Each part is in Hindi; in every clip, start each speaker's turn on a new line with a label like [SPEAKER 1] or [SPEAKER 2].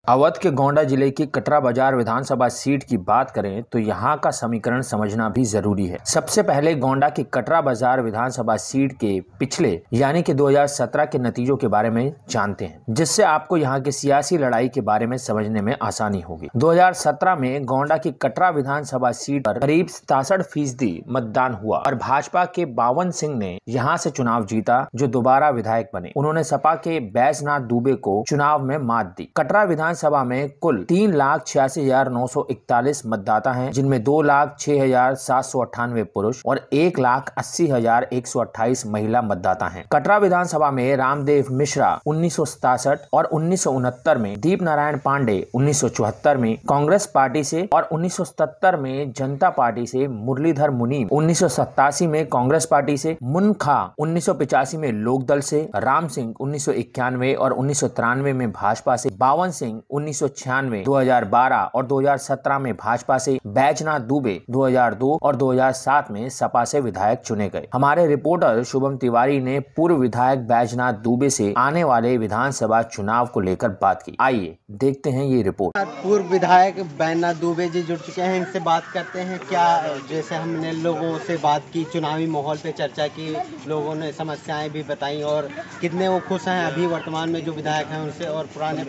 [SPEAKER 1] अवध के गोंडा जिले की कटरा बाजार विधानसभा सीट की बात करें तो यहाँ का समीकरण समझना भी जरूरी है। सबसे पहले गोंडा की कटरा बाजार विधानसभा सीट के पिछले यानी कि 2017 के नतीजों के बारे में जानते हैं, जिससे आपको यहाँ की सियासी लड़ाई के बारे में समझने में आसानी होगी। 2017 में गोंडा की कटरा विधानसभा सीट पर करीब 67% मतदान हुआ और भाजपा के बावन सिंह ने यहाँ से चुनाव जीता, जो दोबारा विधायक बने। उन्होंने सपा के बैजनाथ दुबे को चुनाव में मात दी। कटरा विधानसभा में कुल 3,86,941 मतदाता हैं, जिनमें 2,06,798 पुरुष और 1,80,128 महिला मतदाता हैं। कटरा विधानसभा में रामदेव मिश्रा 1967 और 1969 में, दीप नारायण पांडे 1974 में कांग्रेस पार्टी से और 1977 में जनता पार्टी से, मुरलीधर मुनीम 1987 में कांग्रेस पार्टी से, मुनखा 1985 में लोकदल से, राम सिंह 1991 और 1993 में भाजपा से, बावन सिंह 1996, 2012 और 2017 में भाजपा से, बैजनाथ दुबे 2002 और 2007 में सपा से विधायक चुने गए। हमारे रिपोर्टर शुभम तिवारी ने पूर्व विधायक बैजनाथ दुबे से आने वाले विधानसभा चुनाव को लेकर बात की। आइए देखते हैं ये रिपोर्ट।
[SPEAKER 2] पूर्व विधायक बैजनाथ दुबे जी जुड़ चुके हैं, इनसे बात करते हैं। क्या जैसे हमने लोगों से बात की, चुनावी माहौल पे चर्चा की, लोगों ने समस्याएं भी बताई और कितने वो खुश हैं अभी वर्तमान में जो विधायक हैं उनसे, और पुराने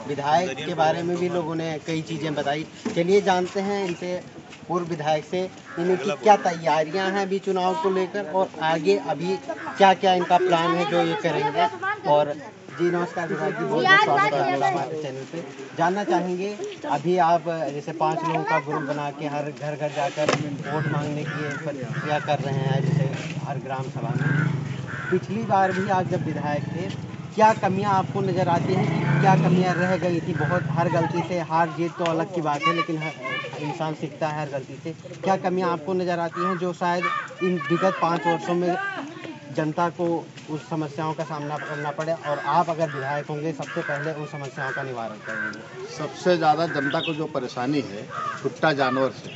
[SPEAKER 2] विधायक के बारे में भी लोगों ने कई चीज़ें बताई। चलिए जानते हैं इनसे, पूर्व विधायक से, इनकी क्या तैयारियां हैं अभी चुनाव को लेकर और आगे अभी क्या क्या इनका प्लान है जो ये करेंगे। और जी नमस्कार विधायक जी, बहुत बहुत स्वागत है हमारे चैनल पे। जानना चाहेंगे अभी आप जैसे 5 लोगों का ग्रुप बना के हर घर घर जाकर वोट मांगने की प्रक्रिया कर रहे हैं, जैसे हर ग्राम सभा में। पिछली बार भी आप जब विधायक थे, क्या कमियां आपको नज़र आती हैं कि क्या कमियां रह गई थी? बहुत हर गलती से, हार जीत तो अलग की बात है, लेकिन हर इंसान सीखता है हर गलती से। क्या कमियां आपको नज़र आती हैं जो शायद इन विगत 5 वर्षों में जनता को उस समस्याओं का सामना करना पड़े, और आप अगर विधायक होंगे सबसे पहले उन समस्याओं का निवारण करेंगे?
[SPEAKER 3] सबसे ज़्यादा जनता को जो परेशानी है छुट्टा जानवर से,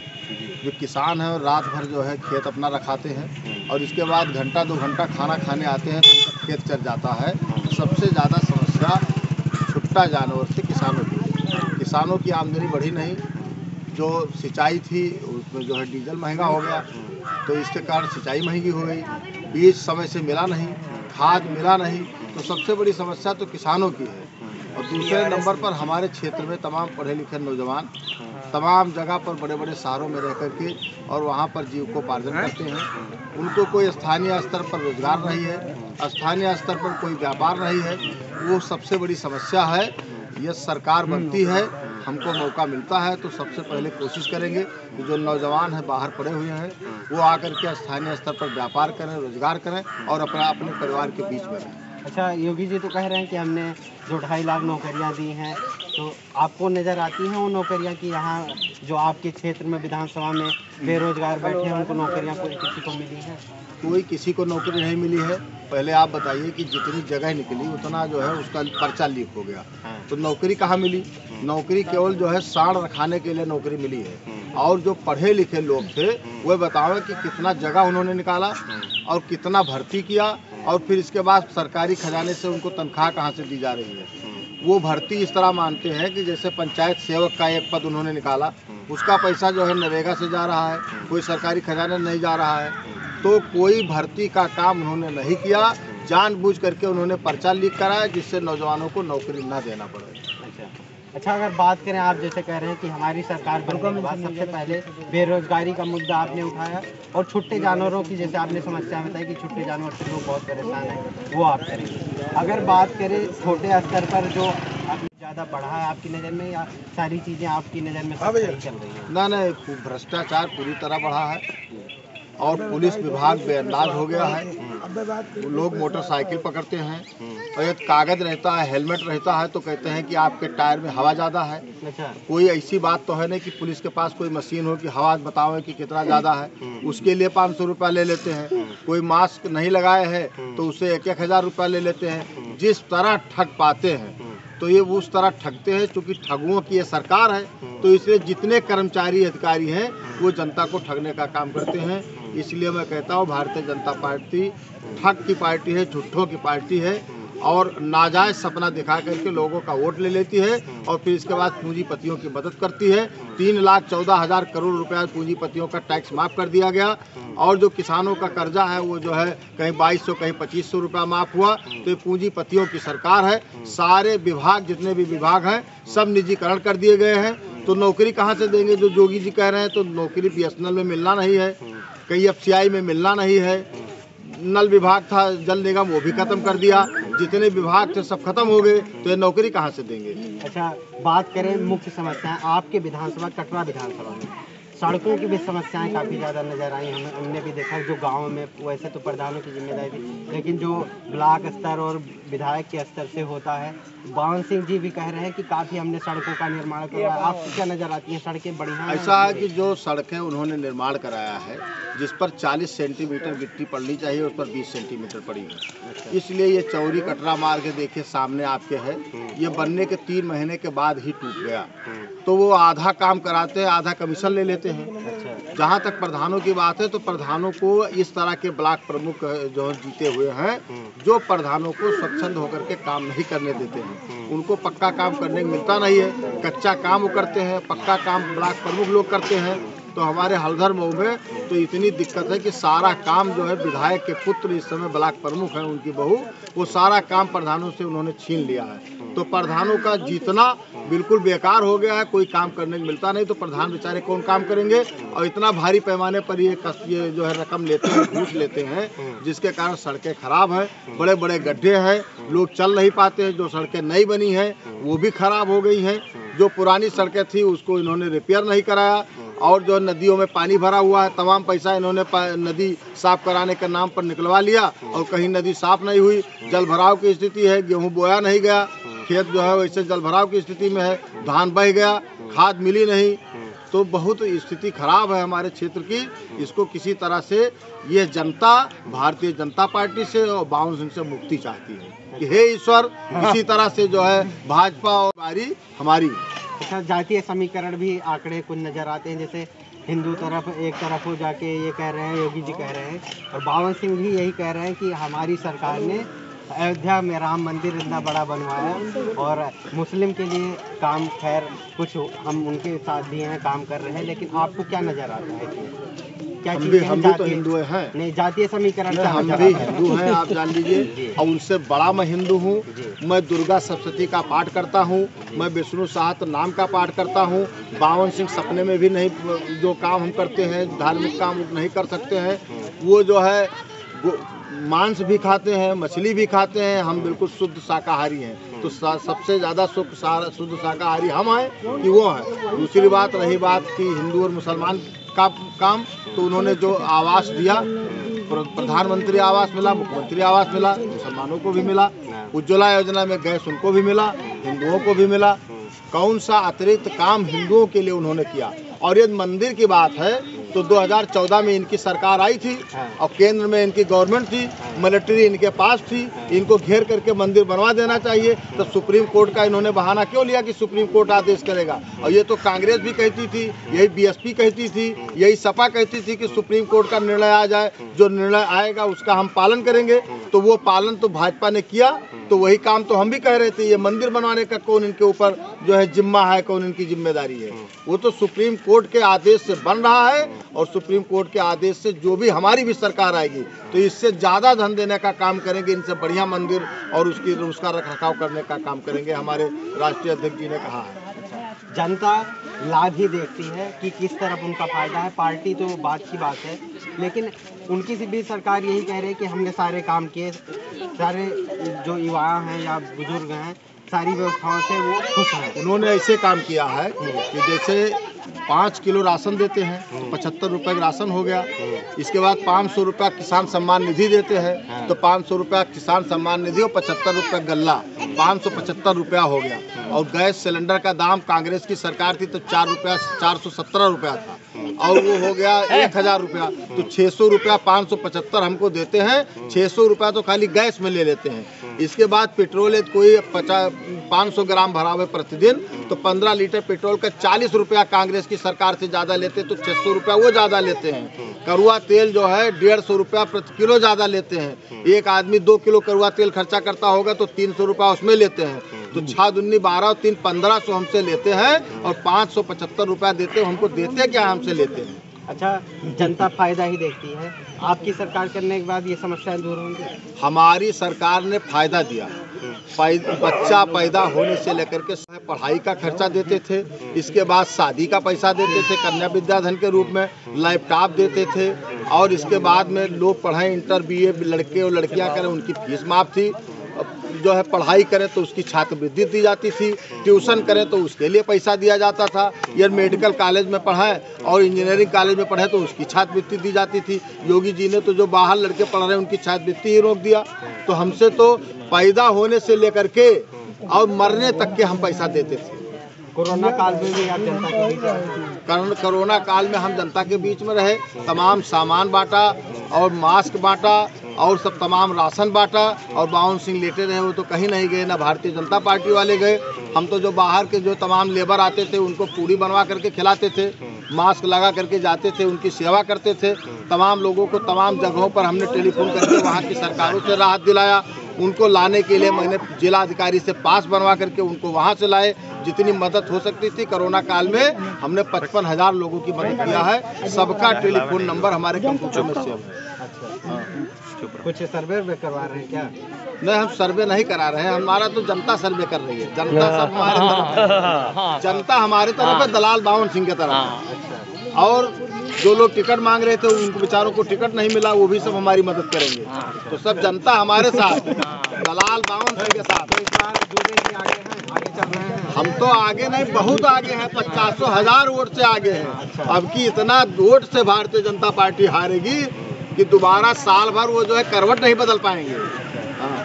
[SPEAKER 3] जो किसान है और रात भर जो है खेत अपना रखाते हैं और इसके बाद घंटा 2 घंटा खाना खाने आते हैं तो उनका खेत चल जाता है। सबसे ज़्यादा समस्या छुट्टा जानवर से किसानों की आमदनी बढ़ी नहीं। जो सिंचाई थी उसमें जो है डीजल महंगा हो गया, तो इसके कारण सिंचाई महंगी हो गई, बीज समय से मिला नहीं, खाद मिला नहीं, तो सबसे बड़ी समस्या तो किसानों की है। और दूसरे नंबर पर हमारे क्षेत्र में तमाम पढ़े लिखे नौजवान तमाम जगह पर बड़े बड़े शहरों में रह करके और वहाँ पर जीविकोपार्जन करते हैं। उनको कोई स्थानीय स्तर पर रोजगार नहीं है, स्थानीय स्तर पर कोई व्यापार नहीं है। वो सबसे बड़ी समस्या है। ये सरकार बनती है, हमको मौका मिलता है तो सबसे पहले कोशिश करेंगे कि जो नौजवान हैं बाहर पड़े हुए हैं वो आकर के स्थानीय स्तर पर व्यापार करें, रोजगार करें और अपने परिवार के बीच में रहें।
[SPEAKER 2] अच्छा, योगी जी तो कह रहे हैं कि हमने जो 2.5 लाख नौकरियां दी हैं, तो आपको नज़र आती हैं वो नौकरियां कि यहाँ जो आपके क्षेत्र में विधानसभा में बेरोजगार बैठे हैं उनको नौकरियां कोई किसी को मिली हैं?
[SPEAKER 3] कोई किसी को नौकरी नहीं मिली है। पहले आप बताइए कि जितनी जगह निकली उतना जो है उसका पर्चा लीक हो गया, तो नौकरी कहाँ मिली? नौकरी केवल जो है साड़ रखाने के लिए नौकरी मिली है। और जो पढ़े लिखे लोग थे वो बताओ कि कितना जगह उन्होंने निकाला और कितना भर्ती किया, और फिर इसके बाद सरकारी खजाने से उनको तनख्वाह कहाँ से दी जा रही है। वो भर्ती इस तरह मानते हैं कि जैसे पंचायत सेवक का एक पद उन्होंने निकाला, उसका पैसा जो है नरेगा से जा रहा है, कोई सरकारी खजाने नहीं जा रहा है। तो कोई भर्ती का काम उन्होंने नहीं किया, जानबूझ करके उन्होंने पर्चा लीक कराया जिससे नौजवानों को नौकरी न देना पड़े।
[SPEAKER 2] अच्छा, अगर बात करें, आप जैसे कह रहे हैं कि हमारी सरकार बनने के बाद सबसे पहले बेरोजगारी का मुद्दा आपने उठाया और छुट्टे जानवरों की, जैसे आपने समस्या बताई कि छुट्टे जानवर से लोग बहुत परेशान हैं, वो आप करेंगे। अगर बात करें छोटे स्तर पर जो अभी ज़्यादा बढ़ा है आपकी नज़र में, या सारी चीज़ें आपकी नज़र में सब सही चल रही हैं?
[SPEAKER 3] ना, भ्रष्टाचार पूरी तरह बढ़ा है और पुलिस विभाग बेअंदाज हो गया है। लोग मोटरसाइकिल पकड़ते हैं और एक कागज रहता है, हेलमेट रहता है, तो कहते हैं कि आपके टायर में हवा ज़्यादा है। कोई ऐसी बात तो है नहीं कि पुलिस के पास कोई मशीन हो कि हवा बताओ कि कितना ज़्यादा है, उसके लिए 500 रुपया ले लेते हैं। कोई मास्क नहीं लगाए है तो उससे 1-1 हज़ार रुपया ले लेते हैं। जिस तरह ठग पाते हैं तो ये उस तरह ठगते हैं, चूँकि ठगुओं की ये सरकार है तो इसलिए जितने कर्मचारी अधिकारी हैं वो जनता को ठगने का काम करते हैं। इसलिए मैं कहता हूँ भारतीय जनता पार्टी ठग की पार्टी है, झूठों की पार्टी है। और नाजायज सपना दिखा करके लोगों का वोट ले लेती है और फिर इसके बाद पूंजीपतियों की मदद करती है। 3,14,000 करोड़ रुपया पूंजीपतियों का टैक्स माफ़ कर दिया गया और जो किसानों का कर्जा है वो जो है कहीं 2200 कहीं 2500 रुपया माफ़ हुआ। तो ये पूंजीपतियों की सरकार है। सारे विभाग जितने भी विभाग हैं सब निजीकरण कर दिए गए हैं। तो नौकरी कहाँ से देंगे? जो जोगी जी कह रहे हैं तो नौकरी BSNL में मिलना नहीं है, कहीं FCI में मिलना नहीं है। नल विभाग था जल निगम वो भी खत्म कर दिया। जितने विभाग थे सब खत्म हो गए तो ये नौकरी कहाँ से देंगे?
[SPEAKER 2] अच्छा, बात करें मुख्य समस्याएं आपके विधानसभा कटरा विधानसभा में सड़कों की भी समस्याएं काफ़ी ज़्यादा नज़र आई। हमने भी देखा जो गाँव में वैसे तो प्रधानों की जिम्मेदारी थी, लेकिन जो ब्लॉक स्तर और विधायक के स्तर से होता है। बावन सिंह जी भी कह रहे हैं कि काफ़ी हमने सड़कों का निर्माण करवाया। आपको क्या नज़र आती है सड़कें बढ़िया हैं?
[SPEAKER 3] ऐसा है कि जो सड़कें उन्होंने निर्माण कराया है जिस पर 40 सेंटीमीटर गिट्टी पड़नी चाहिए उस पर 20 सेंटीमीटर पड़ी है। इसलिए ये चौरी कटरा मार्ग देखिए सामने आपके है, ये बनने के 3 महीने के बाद ही टूट गया। तो वो आधा काम कराते हैं, आधा कमीशन ले लेते हैं। जहाँ तक प्रधानों की बात है तो प्रधानों को इस तरह के ब्लॉक प्रमुख जो जीते हुए हैं जो प्रधानों को स्वच्छंद होकर के काम नहीं करने देते हैं। उनको पक्का काम करने को मिलता नहीं है, कच्चा काम वो करते हैं, पक्का काम ब्लॉक प्रमुख लोग करते हैं। तो हमारे हल्दर मऊ में तो इतनी दिक्कत है कि सारा काम जो है विधायक के पुत्र इस समय ब्लॉक प्रमुख हैं, उनकी बहू, वो सारा काम प्रधानों से उन्होंने छीन लिया है। तो प्रधानों का जीतना बिल्कुल बेकार हो गया है, कोई काम करने को मिलता नहीं। तो प्रधान बेचारे कौन काम करेंगे? और इतना भारी पैमाने पर ये जो है रकम लेते हैं, घूस लेते हैं, जिसके कारण सड़कें खराब हैं, बड़े बड़े गड्ढे हैं, लोग चल नहीं पाते हैं। जो सड़कें नई बनी हैं वो भी खराब हो गई हैं। जो पुरानी सड़कें थी उसको इन्होंने रिपेयर नहीं कराया और जो नदियों में पानी भरा हुआ है तमाम पैसा इन्होंने नदी साफ कराने के नाम पर निकलवा लिया और कहीं नदी साफ नहीं हुई। जल भराव की स्थिति है, गेहूं बोया नहीं गया, खेत जो है वैसे जल भराव की स्थिति में है, धान बह गया, खाद मिली नहीं। तो बहुत स्थिति खराब है हमारे क्षेत्र की। इसको किसी तरह से ये जनता भारतीय जनता पार्टी से और बावन सिंह से मुक्ति चाहती है कि हे ईश्वर इसी तरह से जो है भाजपा और बारी हमारी।
[SPEAKER 2] अच्छा, जातीय समीकरण भी आंकड़े कुछ नज़र आते हैं, जैसे हिंदू तरफ एक तरफ हो जाके ये कह रहे हैं, योगी जी कह रहे हैं और बावन सिंह भी यही कह रहे हैं कि हमारी सरकार ने अयोध्या में राम मंदिर इतना बड़ा बनवाया और मुस्लिम के लिए काम, खैर कुछ हम उनके साथ भी हैं, काम कर रहे हैं। लेकिन आपको क्या नज़र आता है? क्या
[SPEAKER 3] हम भी तो हिंदू हैं।
[SPEAKER 2] नहीं, जातीय समीकरण
[SPEAKER 3] हम भी हिंदू हैं, आप जान लीजिए। और उनसे बड़ा मैं हिंदू हूँ। मैं दुर्गा सप्तशती का पाठ करता हूँ, मैं विष्णु सहस्त्र नाम का पाठ करता हूँ। बावन सिंह सपने में भी नहीं, जो काम हम करते हैं धार्मिक काम नहीं कर सकते हैं। वो जो है मांस भी खाते हैं, मछली भी खाते हैं। हम बिल्कुल शुद्ध शाकाहारी हैं। तो सबसे ज़्यादा शुद्ध शाकाहारी हम हैं कि वो हैं। दूसरी बात रही बात कि हिंदू और मुसलमान का काम, तो उन्होंने जो आवास दिया, प्रधानमंत्री आवास मिला, मुख्यमंत्री आवास मिला, मुसलमानों को भी मिला। उज्ज्वला योजना में गैस उनको भी मिला, हिंदुओं को भी मिला। कौन सा अतिरिक्त काम हिंदुओं के लिए उन्होंने किया? और ये मंदिर की बात है तो 2014 में इनकी सरकार आई थी और केंद्र में इनकी गवर्नमेंट थी, मिलिट्री इनके पास थी, इनको घेर करके मंदिर बनवा देना चाहिए। तो सुप्रीम कोर्ट का इन्होंने बहाना क्यों लिया कि सुप्रीम कोर्ट आदेश करेगा? और ये तो कांग्रेस भी कहती थी, यही BSP कहती थी, यही सपा कहती थी कि सुप्रीम कोर्ट का निर्णय आ जाए, जो निर्णय आएगा उसका हम पालन करेंगे। तो वो पालन तो भाजपा ने किया। तो वही काम तो हम भी कह रहे थे। ये मंदिर बनवाने का कौन इनके ऊपर जो है जिम्मा है, कौन इनकी जिम्मेदारी है? वो तो सुप्रीम कोर्ट के आदेश से बन रहा है और सुप्रीम कोर्ट के आदेश से जो भी हमारी भी सरकार आएगी तो इससे ज़्यादा धन देने का काम करेंगे, इनसे बढ़िया मंदिर और उसका रखरखाव करने का काम करेंगे, हमारे राष्ट्रीय अध्यक्ष जी ने कहा है।
[SPEAKER 2] जनता लाभ ही देखती है कि किस तरफ उनका फायदा है। पार्टी तो बात की बात है, लेकिन उनकी भी सरकार यही कह रही है कि हमने सारे काम किए, सारे जो युवा हैं या बुजुर्ग हैं सारी व्यवस्थाओं से वो खुश हैं।
[SPEAKER 3] उन्होंने ऐसे काम किया है कि जैसे 5 किलो राशन देते हैं तो 75 रुपये का राशन हो गया। इसके बाद 500 रुपया किसान सम्मान निधि देते हैं तो 500 रुपया किसान सम्मान निधि और 75 रुपया गल्ला, 575 रुपया हो गया। और गैस सिलेंडर का दाम कांग्रेस की सरकार थी तो 417 रुपया था और वो हो गया 1000 रुपया। तो 600 रुपया 575 हमको देते हैं, 600 रुपया तो खाली गैस में ले लेते हैं। इसके बाद पेट्रोल कोई 500 ग्राम भरावे प्रतिदिन, तो 15 लीटर पेट्रोल का 40 रुपया कांग्रेस की सरकार से ज़्यादा लेते, तो 600 रुपया वो ज़्यादा लेते हैं। करुआ तेल जो है 150 रुपया प्रति किलो ज़्यादा लेते हैं। एक आदमी 2 किलो करुआ तेल खर्चा करता होगा तो 300 रुपया उसमें लेते हैं। तो 6 दूनी 12 और 3 1500 हमसे लेते हैं और 575 रुपया देते हैं। हमको देते क्या, हमसे लेते हैं।
[SPEAKER 2] अच्छा, जनता फायदा ही देखती है। आपकी सरकार करने के बाद ये समस्याएं दूर होंगी?
[SPEAKER 3] हमारी सरकार ने फायदा दिया। बच्चा पैदा होने से लेकर के पढ़ाई का खर्चा देते थे, इसके बाद शादी का पैसा देते थे कन्या विद्याधन के रूप में, लैपटॉप देते थे, और इसके बाद में लोग पढ़ें इंटर BA लड़के और लड़कियां करें उनकी फीस माफ थी, जो है पढ़ाई करें तो उसकी छात्रवृत्ति दी जाती थी, ट्यूशन करें तो उसके लिए पैसा दिया जाता था, या मेडिकल कॉलेज में पढ़ें और इंजीनियरिंग कॉलेज में पढ़ें तो उसकी छात्रवृत्ति दी जाती थी। योगी जी ने तो जो बाहर लड़के पढ़ रहे हैं उनकी छात्रवृत्ति ही रोक दिया। तो हमसे तो पैदा होने से लेकर के और मरने तक के हम पैसा देते थे।
[SPEAKER 2] कोरोना काल में भी आप जनता के बीच रहे?
[SPEAKER 3] कोरोना काल में हम जनता के बीच में रहे, तमाम सामान बांटा और मास्क बांटा और सब तमाम राशन बांटा, और बावन सिंह लेटे रहे, वो तो कहीं नहीं गए, ना भारतीय जनता पार्टी वाले गए। हम तो जो बाहर के जो तमाम लेबर आते थे उनको पूरी बनवा करके खिलाते थे, मास्क लगा करके जाते थे, उनकी सेवा करते थे। तमाम लोगों को तमाम जगहों पर हमने टेलीफोन करके वहाँ की सरकारों से राहत दिलाया। उनको लाने के लिए मैंने जिला अधिकारी से पास बनवा करके उनको वहाँ से लाए। जितनी मदद हो सकती थी कोरोना काल में हमने 55,000 लोगों की मदद किया है। सबका टेलीफोन नंबर हमारे कंप्यूटर में सेव है।
[SPEAKER 2] कुछ सर्वे करवा रहे हैं क्या?
[SPEAKER 3] नहीं, हम सर्वे नहीं करा रहे हैं, हमारा तो जनता सर्वे कर रही है। जनता सब हमारे तरफ है, जनता हमारे तरफ है, दलाल बावन सिंह के तरफ है। और जो लोग टिकट मांग रहे थे उनको बेचारों को टिकट नहीं मिला, वो भी सब हमारी मदद करेंगे। तो सब जनता हमारे साथ, दलाल बावन सिंह के साथ।
[SPEAKER 2] तो इस बार दूबे जी आगे चल रहे हैं?
[SPEAKER 3] हम तो आगे नहीं, बहुत आगे हैं, 50,000 वोट से आगे हैं। अब की इतना वोट से भारतीय जनता पार्टी हारेगी कि दोबारा साल भर वो जो है करवट नहीं बदल पाएंगे।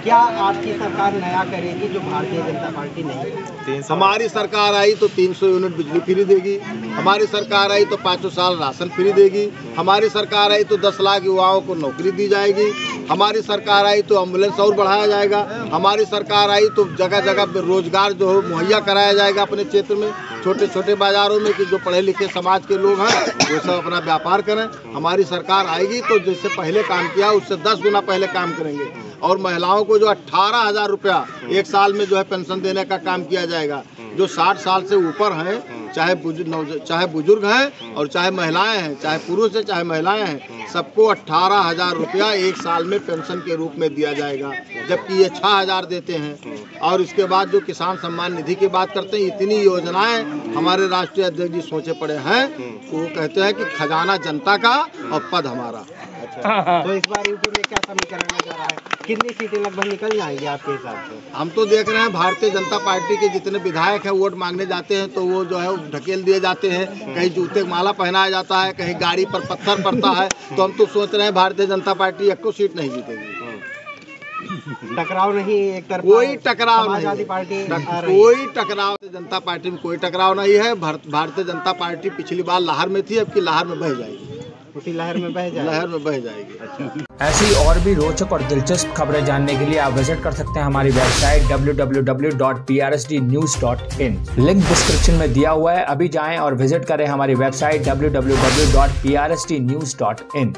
[SPEAKER 2] क्या आपकी सरकार नया करेगी जो भारतीय जनता पार्टी नहीं?
[SPEAKER 3] हमारी सरकार आई तो 300 यूनिट बिजली फ्री देगी, हमारी सरकार आई तो 5 साल राशन फ्री देगी, हमारी सरकार आई तो 10 लाख युवाओं को नौकरी दी जाएगी, हमारी सरकार आई तो एम्बुलेंस और बढ़ाया जाएगा, हमारी सरकार आई तो जगह जगह रोजगार जो है मुहैया कराया जाएगा अपने क्षेत्र में, छोटे छोटे बाजारों में, कि जो पढ़े लिखे समाज के लोग हैं वो सब अपना व्यापार करें। हमारी सरकार आएगी तो जैसे पहले काम किया उससे 10 गुना पहले काम करेंगे। और महिलाओं को जो 18,000 रुपया एक साल में जो है पेंशन देने का काम किया जाएगा। जो 60 साल से ऊपर हैं, चाहे बुजुर्ग हैं और चाहे महिलाएं हैं, चाहे पुरुष हैं चाहे महिलाएं हैं, सबको 18,000 रुपया एक साल में पेंशन के रूप में दिया जाएगा, जबकि ये 6,000 देते हैं। और इसके बाद जो किसान सम्मान निधि की बात करते हैं, इतनी योजनाएं हमारे राष्ट्रीय अध्यक्ष जी सोचे पड़े हैं, वो कहते हैं कि खजाना जनता का और पद हमारा।
[SPEAKER 2] तो इस बार यूपी में क्या समीकरण नजर आ रहा है? कितनी सीटें लगभग निकल जाएंगी आपके हिसाब से?
[SPEAKER 3] हम तो देख रहे हैं भारतीय जनता पार्टी के जितने विधायक हैं वोट मांगने जाते हैं तो वो जो है ढकेल दिए जाते हैं, कहीं जूते माला पहनाया जाता है, कहीं गाड़ी पर पत्थर पड़ता है। तो हम तो सोच रहे हैं भारतीय जनता पार्टी एक को सीट नहीं जीतेगी।
[SPEAKER 2] टकराव नहीं, एक तरफ
[SPEAKER 3] कोई टकराव नहीं,
[SPEAKER 2] समाजवादी पार्टी
[SPEAKER 3] कोई टकराव जनता पार्टी में कोई टकराव नहीं है। भारतीय जनता पार्टी पिछली बार लहर में थी, अब की लहर में बह जाएगी,
[SPEAKER 2] उसी लहर में बह जाएगी,
[SPEAKER 3] लहर में बह जाएगी। अच्छा।
[SPEAKER 1] ऐसी और भी रोचक और दिलचस्प खबरें जानने के लिए आप विजिट कर सकते हैं हमारी वेबसाइट www.prsdnews.in। लिंक डिस्क्रिप्शन में दिया हुआ है, अभी जाएं और विजिट करें हमारी वेबसाइट www.prsdnews.in।